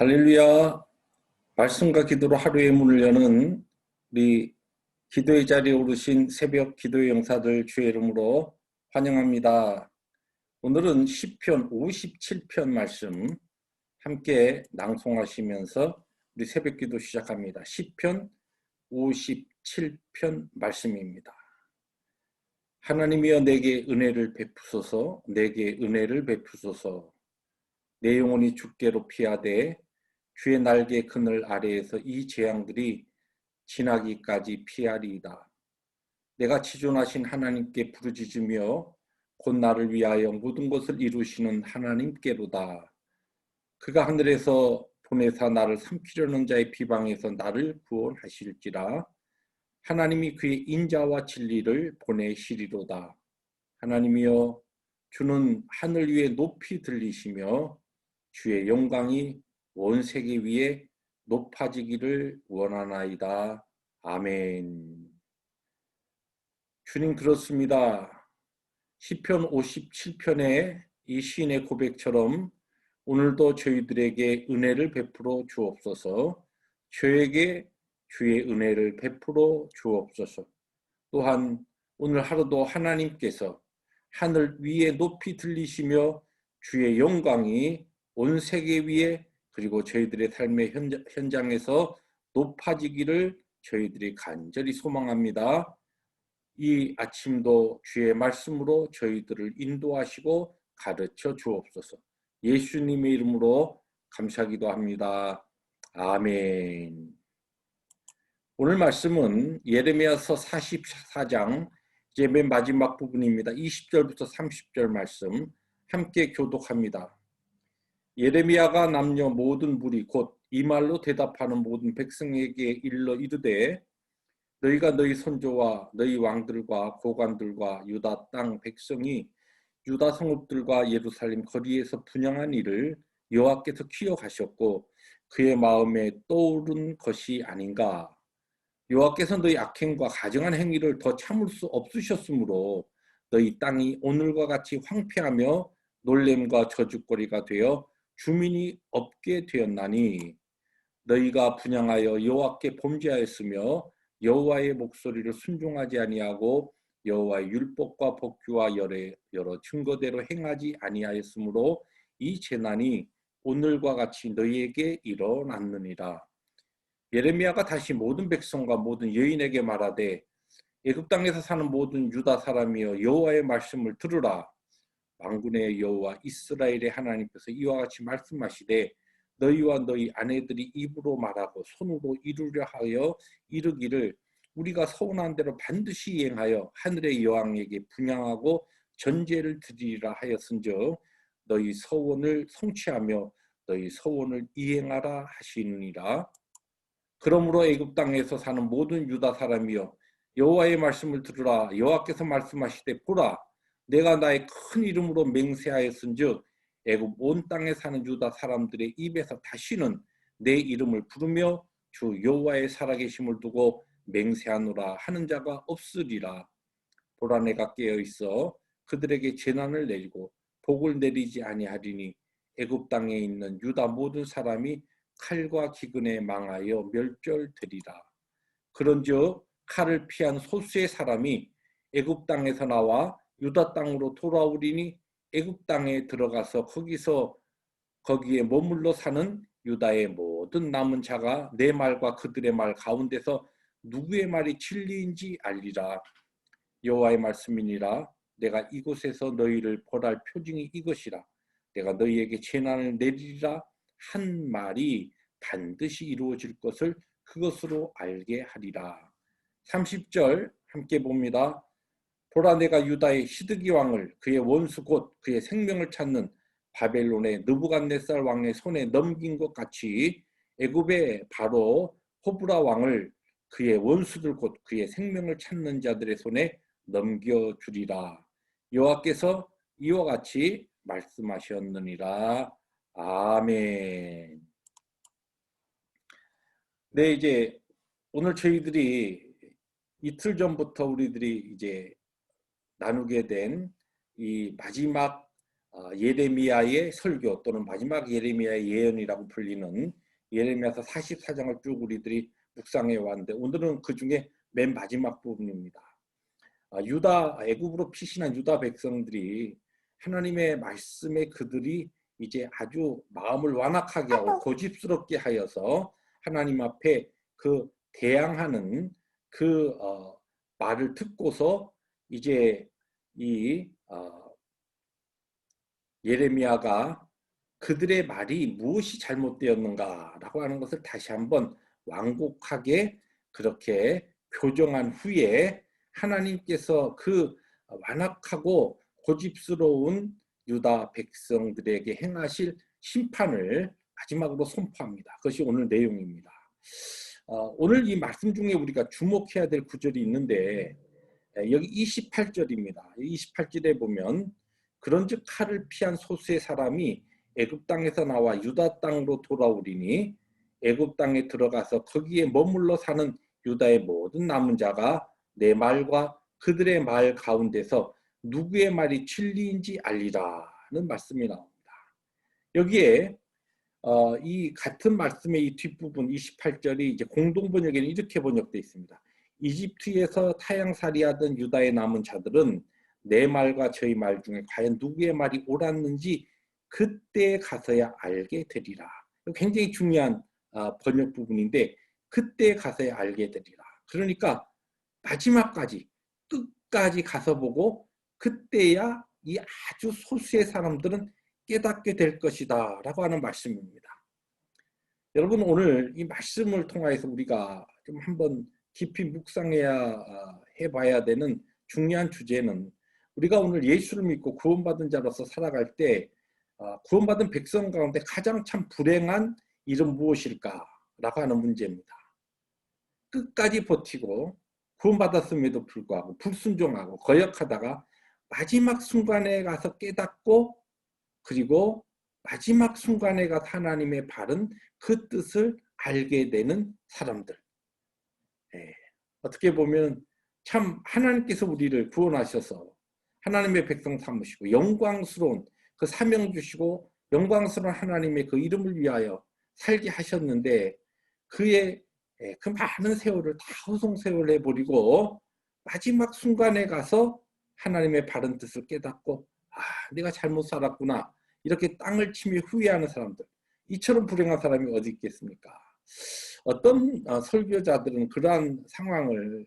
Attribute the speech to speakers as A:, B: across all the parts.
A: 할렐루야. 말씀과 기도로 하루의 문을 여는 우리 기도의 자리에 오르신 새벽 기도의 영사들 주의 이름으로 환영합니다. 오늘은 시편 57편 말씀 함께 낭송하시면서 우리 새벽 기도 시작합니다. 시편 57편 말씀입니다. 하나님이여 내게 은혜를 베푸소서, 내게 은혜를 베푸소서. 내 영혼이 주께로 피하되 주의 날개 그늘 아래에서 이 재앙들이 지나기까지 피하리이다. 내가 지존하신 하나님께 부르짖으며 곧 나를 위하여 모든 것을 이루시는 하나님께로다. 그가 하늘에서 보내사 나를 삼키려는 자의 비방에서 나를 구원하실지라. 하나님이 그의 인자와 진리를 보내시리로다. 하나님이여 주는 하늘 위에 높이 들리시며 주의 영광이 온 세계 위에 높아지기를 원하나이다. 아멘. 주님 그렇습니다. 시편 57편의 이 시인의 고백처럼 오늘도 저희들에게 은혜를 베풀어 주옵소서. 저에게 주의 은혜를 베풀어 주옵소서. 또한 오늘 하루도 하나님께서 하늘 위에 높이 들리시며 주의 영광이 온 세계 위에 그리고 저희들의 삶의 현장에서 높아지기를 저희들이 간절히 소망합니다. 이 아침도 주의 말씀으로 저희들을 인도하시고 가르쳐 주옵소서. 예수님의 이름으로 감사기도 합니다. 아멘. 오늘 말씀은 예레미야서 44장 이제 맨 마지막 부분입니다. 20절부터 30절 말씀 함께 교독합니다. 예레미야가 남녀 모든 무리 곧 이 말로 대답하는 모든 백성에게 일러 이르되 너희가 너희 선조와 너희 왕들과 고관들과 유다 땅 백성이 유다 성읍들과 예루살렘 거리에서 분향한 일을 여호와께서 기억하셨고 그의 마음에 떠오른 것이 아닌가. 여호와께서 너희 악행과 가증한 행위를 더 참을 수 없으셨으므로 너희 땅이 오늘과 같이 황폐하며 놀램과 저주거리가 되어 주민이 없게 되었나니 너희가 분향하여 여호와께 범죄하였으며 여호와의 목소리를 순종하지 아니하고 여호와의 율법과 법규와 여러 증거대로 행하지 아니하였으므로 이 재난이 오늘과 같이 너희에게 일어났느니라. 예레미야가 다시 모든 백성과 모든 여인에게 말하되 애굽 땅에서 사는 모든 유다 사람이여 여호와의 말씀을 들으라. 만군의 여호와 이스라엘의 하나님께서 이와 같이 말씀하시되 너희와 너희 아내들이 입으로 말하고 손으로 이루려 하여 이르기를 우리가 서원한 대로 반드시 이행하여 하늘의 여왕에게 분향하고 전제를 드리리라 하였은즉 너희 서원을 성취하며 너희 서원을 이행하라 하시느니라. 그러므로 애굽 땅에서 사는 모든 유다 사람이여 여호와의 말씀을 들으라. 여호와께서 말씀하시되 보라 내가 나의 큰 이름으로 맹세하였은즉 애굽 온 땅에 사는 유다 사람들의 입에서 다시는 내 이름을 부르며 주 여호와의 살아계심을 두고 맹세하노라 하는 자가 없으리라. 보라 내가 깨어 있어 그들에게 재난을 내리고 복을 내리지 아니하리니 애굽 땅에 있는 유다 모든 사람이 칼과 기근에 망하여 멸절되리라. 그런즉 칼을 피한 소수의 사람이 애굽 땅에서 나와 유다 땅으로 돌아오리니 애굽 땅에 들어가서 거기에 머물러 사는 유다의 모든 남은 자가 내 말과 그들의 말 가운데서 누구의 말이 진리인지 알리라. 여호와의 말씀이니라. 내가 이곳에서 너희를 벌할 표징이 이것이라. 내가 너희에게 재난을 내리리라 한 말이 반드시 이루어질 것을 그것으로 알게 하리라. 30절 함께 봅니다. 보라 내가 유다의 시드기 왕을 그의 원수 곧 그의 생명을 찾는 바벨론의 느부갓네살 왕의 손에 넘긴 것 같이 애굽의 바로 호브라 왕을 그의 원수들 곧 그의 생명을 찾는 자들의 손에 넘겨주리라. 여호와께서 이와 같이 말씀하셨느니라. 아멘. 네, 이제 오늘 저희들이 이틀 전부터 우리들이 이제 나누게 된 이 마지막 예레미야의 설교 또는 마지막 예레미야의 예언이라고 불리는 예레미야서 44장을 쭉 우리들이 묵상해 왔는데 오늘은 그 중에 맨 마지막 부분입니다. 유다 애굽으로 피신한 유다 백성들이 하나님의 말씀에 그들이 이제 아주 마음을 완악하게 하고 고집스럽게 하여서 하나님 앞에 그 대항하는 그 말을 듣고서 이제 이 예레미야가 그들의 말이 무엇이 잘못되었는가라고 하는 것을 다시 한번 완곡하게 그렇게 교정한 후에 하나님께서 그 완악하고 고집스러운 유다 백성들에게 행하실 심판을 마지막으로 선포합니다. 그것이 오늘 내용입니다. 오늘 이 말씀 중에 우리가 주목해야 될 구절이 있는데 여기 28절입니다. 28절에 보면 그런즉 칼을 피한 소수의 사람이 애굽 땅에서 나와 유다 땅으로 돌아오리니 애굽 땅에 들어가서 거기에 머물러 사는 유다의 모든 남은 자가 내 말과 그들의 말 가운데서 누구의 말이 진리인지 알리라는 말씀이 나옵니다. 여기에 이 같은 말씀의 이 뒷부분 28절이 이제 공동 번역에는 이렇게 번역되어 있습니다. 이집트에서 타향살이하던 유다의 남은 자들은 내 말과 저희 말 중에 과연 누구의 말이 옳았는지 그때 가서야 알게 되리라. 굉장히 중요한 번역 부분인데 그때 가서야 알게 되리라. 그러니까 마지막까지 끝까지 가서 보고 그때야 이 아주 소수의 사람들은 깨닫게 될 것이다 라고 하는 말씀입니다. 여러분 오늘 이 말씀을 통해서 우리가 좀 한번 깊이 묵상해야 해봐야 되는 중요한 주제는 우리가 오늘 예수를 믿고 구원받은 자로서 살아갈 때 구원받은 백성 가운데 가장 참 불행한 일은 무엇일까 라고 하는 문제입니다. 끝까지 버티고 구원받았음에도 불구하고 불순종하고 거역하다가 마지막 순간에 가서 깨닫고 그리고 마지막 순간에 가서 하나님의 바른 그 뜻을 알게 되는 사람들. 어떻게 보면 참 하나님께서 우리를 구원하셔서 하나님의 백성 삼으시고 영광스러운 그 사명 주시고 영광스러운 하나님의 그 이름을 위하여 살게 하셨는데 그의 그 많은 세월을 다 허송세월 해버리고 마지막 순간에 가서 하나님의 바른 뜻을 깨닫고 내가 잘못 살았구나 이렇게 땅을 치며 후회하는 사람들 이처럼 불행한 사람이 어디 있겠습니까? 어떤 설교자들은 그러한 상황을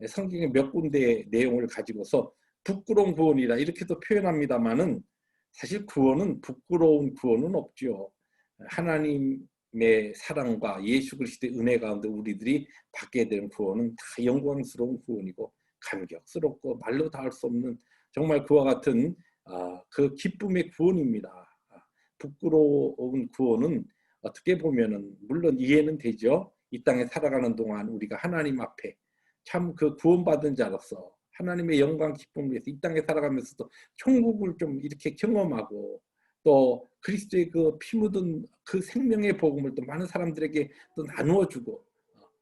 A: 성경의 몇 군데의 내용을 가지고서 부끄러운 구원이라 이렇게도 표현합니다마는 사실 구원은 부끄러운 구원은 없죠. 하나님의 사랑과 예수 그리스도의 은혜 가운데 우리들이 받게 되는 구원은 다 영광스러운 구원이고 감격스럽고 말로 다 할 수 없는 정말 그와 같은 그 기쁨의 구원입니다. 부끄러운 구원은 어떻게 보면은 물론 이해는 되죠. 이 땅에 살아가는 동안 우리가 하나님 앞에 참 그 구원받은 자로서 하나님의 영광 기쁨을 위해서 이 땅에 살아가면서도 천국을 좀 이렇게 경험하고 또 그리스도의 그 피 묻은 그 생명의 복음을 또 많은 사람들에게 또 나누어 주고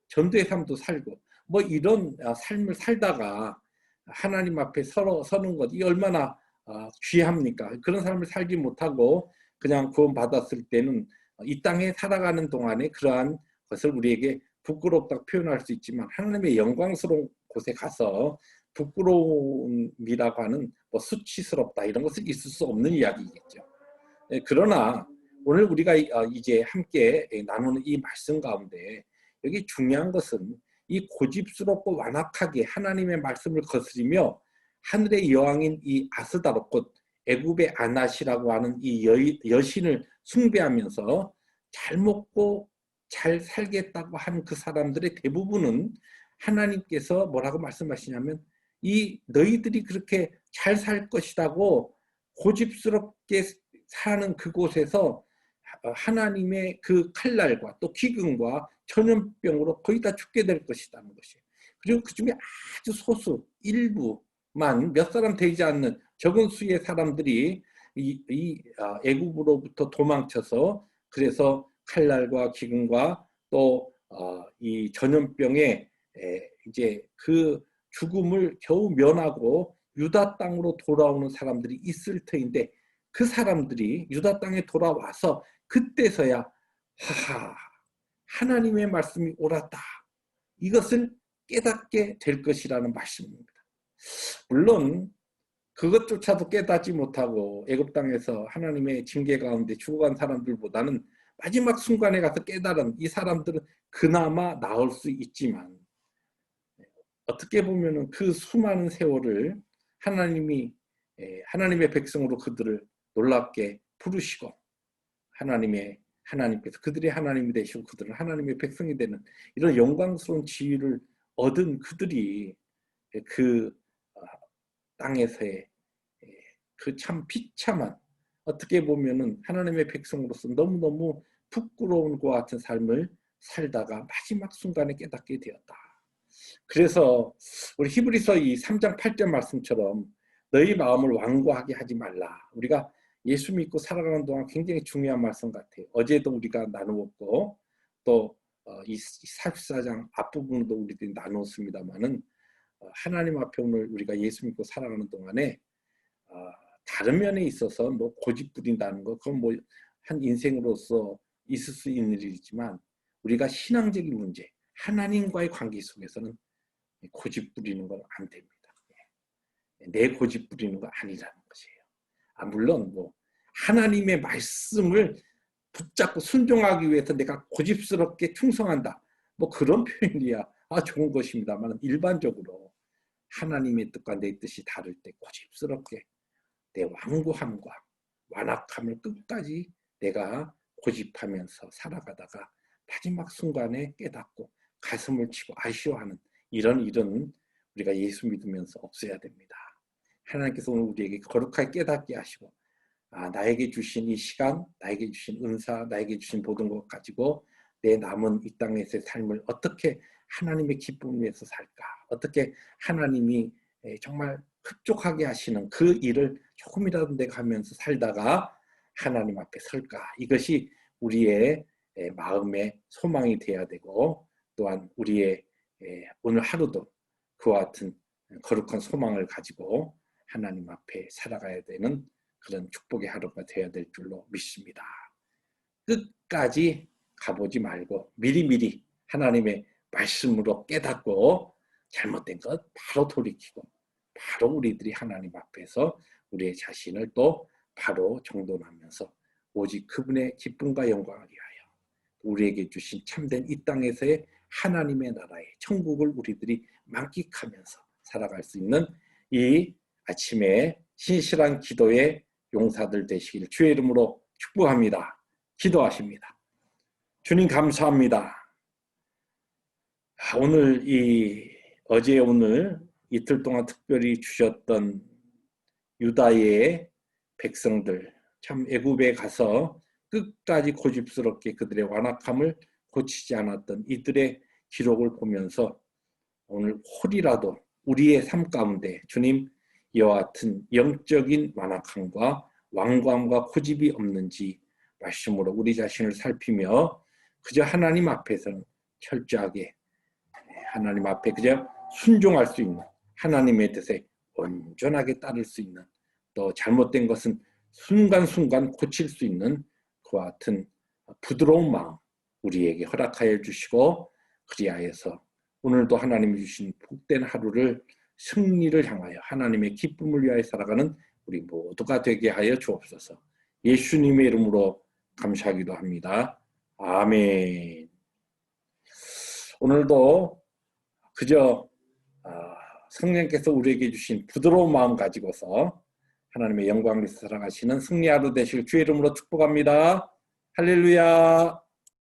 A: 전도의 삶도 살고 뭐 이런 삶을 살다가 하나님 앞에 서는 것 이 얼마나 귀합니까? 그런 삶을 살지 못하고 그냥 구원받았을 때는 이 땅에 살아가는 동안에 그러한 것을 우리에게 부끄럽다고 표현할 수 있지만 하나님의 영광스러운 곳에 가서 부끄러움이라고 하는 뭐 수치스럽다 이런 것은 있을 수 없는 이야기겠죠. 그러나 오늘 우리가 이제 함께 나누는 이 말씀 가운데 여기 중요한 것은 이 고집스럽고 완악하게 하나님의 말씀을 거스리며 하늘의 여왕인 이 아스다롯 곧 애굽의 아낫이라고 하는 이 여신을 숭배하면서 잘 먹고 잘 살겠다고 하는 그 사람들의 대부분은 하나님께서 뭐라고 말씀하시냐면 이 너희들이 그렇게 잘 살 것이라고 고집스럽게 사는 그곳에서 하나님의 그 칼날과 또 기근과 전염병으로 거의 다 죽게 될 것이라는 것이에요. 그리고 그 중에 아주 소수 일부만 몇 사람 되지 않는 적은 수의 사람들이 이 애굽으로부터 도망쳐서 그래서 칼날과 기근과 또 이 전염병에 이제 그 죽음을 겨우 면하고 유다 땅으로 돌아오는 사람들이 있을 터인데 그 사람들이 유다 땅에 돌아와서 그때서야 하하, 하나님의 말씀이 옳았다, 이것을 깨닫게 될 것이라는 말씀입니다. 물론 그것조차도 깨닫지 못하고 애굽 땅에서 하나님의 징계 가운데 죽어간 사람들보다는 마지막 순간에 가서 깨달은 이 사람들은 그나마 나을 수 있지만, 어떻게 보면은 그 수많은 세월을 하나님의 백성으로 그들을 놀랍게 부르시고 하나님께서 그들의 하나님이 되시고 그들은 하나님의 백성이 되는 이런 영광스러운 지위를 얻은 그들이 그 땅에서의 그 참 비참한, 어떻게 보면은 하나님의 백성으로서 너무너무 부끄러운 것 같은 삶을 살다가 마지막 순간에 깨닫게 되었다. 그래서 우리 히브리서 이 3장 8절 말씀처럼 너희 마음을 완고하게 하지 말라. 우리가 예수 믿고 살아가는 동안 굉장히 중요한 말씀 같아요. 어제도 우리가 나누었고 또 이 44장 앞부분도 우리들이 나누었습니다만은, 하나님 앞에 오늘 우리가 예수 믿고 살아가는 동안에 다른 면에 있어서 뭐 고집 부린다는 거, 그건 뭐 한 인생으로서 있을 수 있는 일이지만, 우리가 신앙적인 문제, 하나님과의 관계 속에서는 고집 부리는 건 안 됩니다. 내 고집 부리는 거 아니라는 것이에요. 물론 뭐 하나님의 말씀을 붙잡고 순종하기 위해서 내가 고집스럽게 충성한다, 뭐 그런 표현이야 좋은 것입니다만, 일반적으로 하나님의 뜻과 내 뜻이 다를 때 고집스럽게 내 완고함과 완악함을 끝까지 내가 고집하면서 살아가다가 마지막 순간에 깨닫고 가슴을 치고 아쉬워하는 이런 일은 우리가 예수 믿으면서 없어야 됩니다. 하나님께서 오늘 우리에게 거룩하게 깨닫게 하시고, 나에게 주신 이 시간, 나에게 주신 은사, 나에게 주신 모든 것 가지고 내 남은 이 땅에서의 삶을 어떻게 하나님의 기쁨을 위해서 살까, 어떻게 하나님이 정말 흡족하게 하시는 그 일을 조금이라도 내가 하면서 살다가 하나님 앞에 설까, 이것이 우리의 마음의 소망이 되어야 되고, 또한 우리의 오늘 하루도 그와 같은 거룩한 소망을 가지고 하나님 앞에 살아가야 되는 그런 축복의 하루가 되어야 될 줄로 믿습니다. 끝까지 가보지 말고 미리미리 하나님의 말씀으로 깨닫고 잘못된 것 바로 돌이키고, 바로 우리들이 하나님 앞에서 우리의 자신을 또 바로 정돈하면서 오직 그분의 기쁨과 영광을 위하여 우리에게 주신 참된 이 땅에서의 하나님의 나라의 천국을 우리들이 만끽하면서 살아갈 수 있는 이 아침에 신실한 기도의 용사들 되시길 주의 이름으로 축복합니다. 기도하십니다. 주님 감사합니다. 오늘 어제 오늘 이틀 동안 특별히 주셨던 유다의 백성들, 참 애굽에 가서 끝까지 고집스럽게 그들의 완악함을 고치지 않았던 이들의 기록을 보면서 오늘 홀이라도 우리의 삶 가운데 주님 이와 같은 영적인 완악함과 완고함과 고집이 없는지 말씀으로 우리 자신을 살피며 그저 하나님 앞에서는 철저하게 하나님 앞에 그저 순종할 수 있는, 하나님의 뜻에 온전하게 따를 수 있는, 또 잘못된 것은 순간순간 고칠 수 있는 그와 같은 부드러운 마음 우리에게 허락하여 주시고, 그리하여서 오늘도 하나님이 주신 복된 하루를 승리를 향하여 하나님의 기쁨을 위하여 살아가는 우리 모두가 되게 하여 주옵소서. 예수님의 이름으로 감사하기도 합니다. 아멘. 오늘도 그저 성령께서 우리에게 주신 부드러운 마음 가지고서 하나님의 영광을 살아가시는 승리 하루 되실 주의 이름으로 축복합니다. 할렐루야.